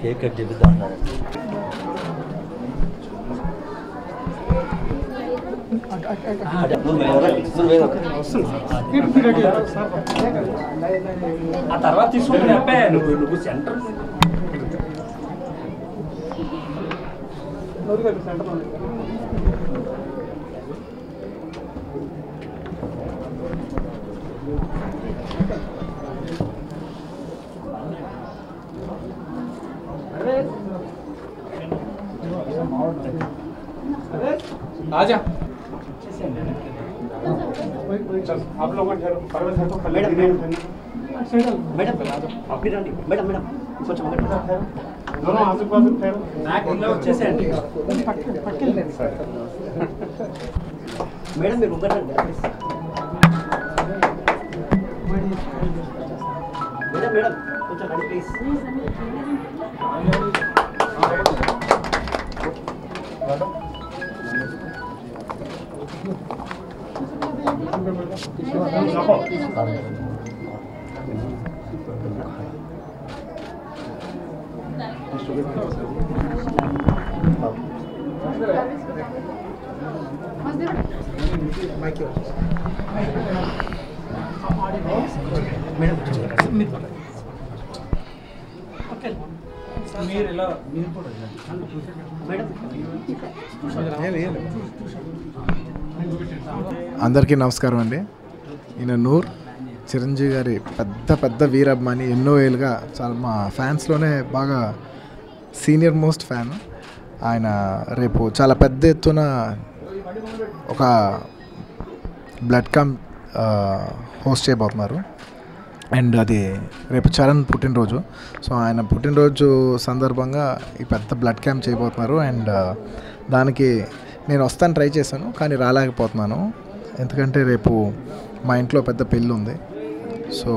Cake cut చేద్దాం ఆ తర్వాత తీసుకుంటే అప్పే నువ్వు సెంటర్ आजा आप लोग मैडम मैडम अपनी రండి मैडम मैडम కొంచెం दोनों आजू बाजू ठहरो నాకు ఇలా వచ్చేసేయండి పట్టుకెళ్ళండి సార్ మేడం మీరు ముందర రండి మేడం మేడం కొంచెం రండి ప్లీజ్ అందరికీ నమస్కారం అండి. ఈయన నూర్ చిరంజీవి గారి పెద్ద వీరాభిమాని. ఎన్నో ఏళ్ళుగా చాలా మా ఫ్యాన్స్లోనే బాగా సీనియర్ మోస్ట్ ఫ్యాన్. ఆయన రేపు చాలా పెద్ద ఎత్తున ఒక బ్లడ్ క్యాంప్ హోస్ట్ చేయబోతున్నారు. అండ్ అది రేపు చరణ్ పుట్టినరోజు. సో ఆయన పుట్టినరోజు సందర్భంగా ఈ పెద్ద బ్లడ్ క్యాంప్ చేయబోతున్నారు. అండ్ దానికి నేను వస్తాను ట్రై చేశాను, కానీ రాలేకపోతున్నాను. ఎందుకంటే రేపు మా ఇంట్లో పెద్ద పెళ్ళి ఉంది. సో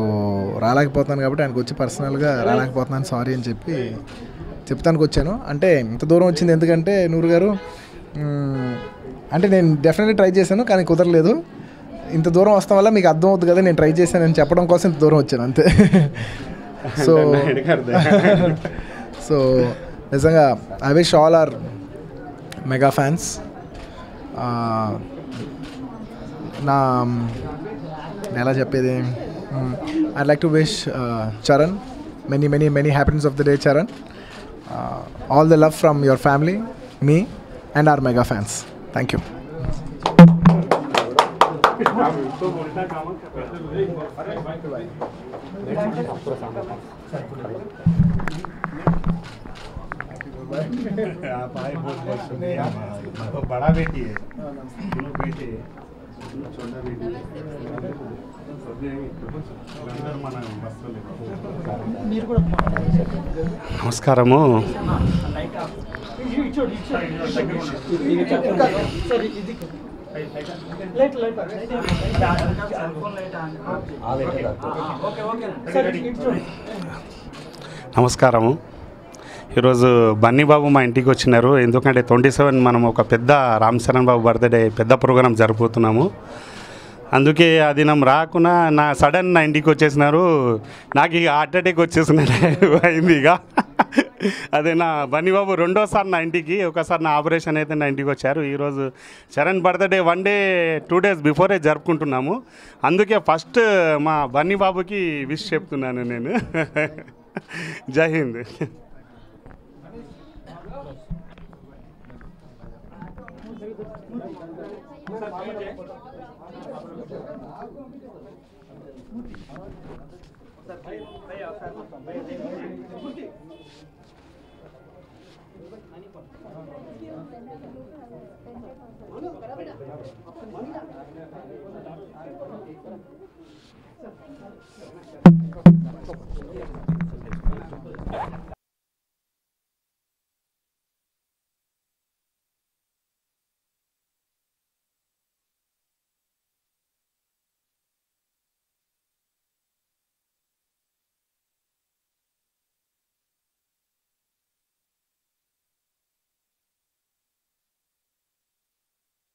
రాలేకపోతున్నాను కాబట్టి ఆయనకు వచ్చి పర్సనల్గా రాలేకపోతున్నాను సారీ అని చెప్తానికి వచ్చాను. అంటే ఇంత దూరం వచ్చింది ఎందుకంటే నూరు గారు అంటే నేను డెఫినెట్లీ ట్రై చేశాను, కానీ కుదరలేదు. ఇంత దూరం వస్తాం వల్ల మీకు అర్థం అవుతుంది కదా నేను ట్రై చేశానని చెప్పడం కోసం ఇంత దూరం వచ్చాను అంతే. సో నిజంగా I wish all our mega fans నా ఎలా చెప్పేది I'd like to wish Charan many happiness of the day Charan. All the love from your family, మీ and our mega fans. Thank you. बड़ा बेटी है, दोनों बेटे छोटा बेटी నమస్కారము. నమస్కారము. ఈరోజు బన్నీ బాబు మా ఇంటికి వచ్చినారు. ఎందుకంటే 27 మనం ఒక పెద్ద రామ్ చరణ్ బాబు బర్త్డే పెద్ద ప్రోగ్రాం జరుపుతున్నాము. అందుకే అది నమ్మ రాకుండా నా ఇంటికి వచ్చేసినారు. నాకు ఇక హార్ట్ అటాక్ వచ్చేసినట్టు అయింది. ఇక అదే నా బన్నీబాబు రెండోసారి నా ఇంటికి, ఒకసారి నా ఆపరేషన్ అయితే నా ఇంటికి వచ్చారు. ఈరోజు Charan birthday 1 day 2 days before జరుపుకుంటున్నాము. అందుకే ఫస్ట్ మా బన్నీబాబుకి విష్ చెప్తున్నాను నేను. జై హింద్.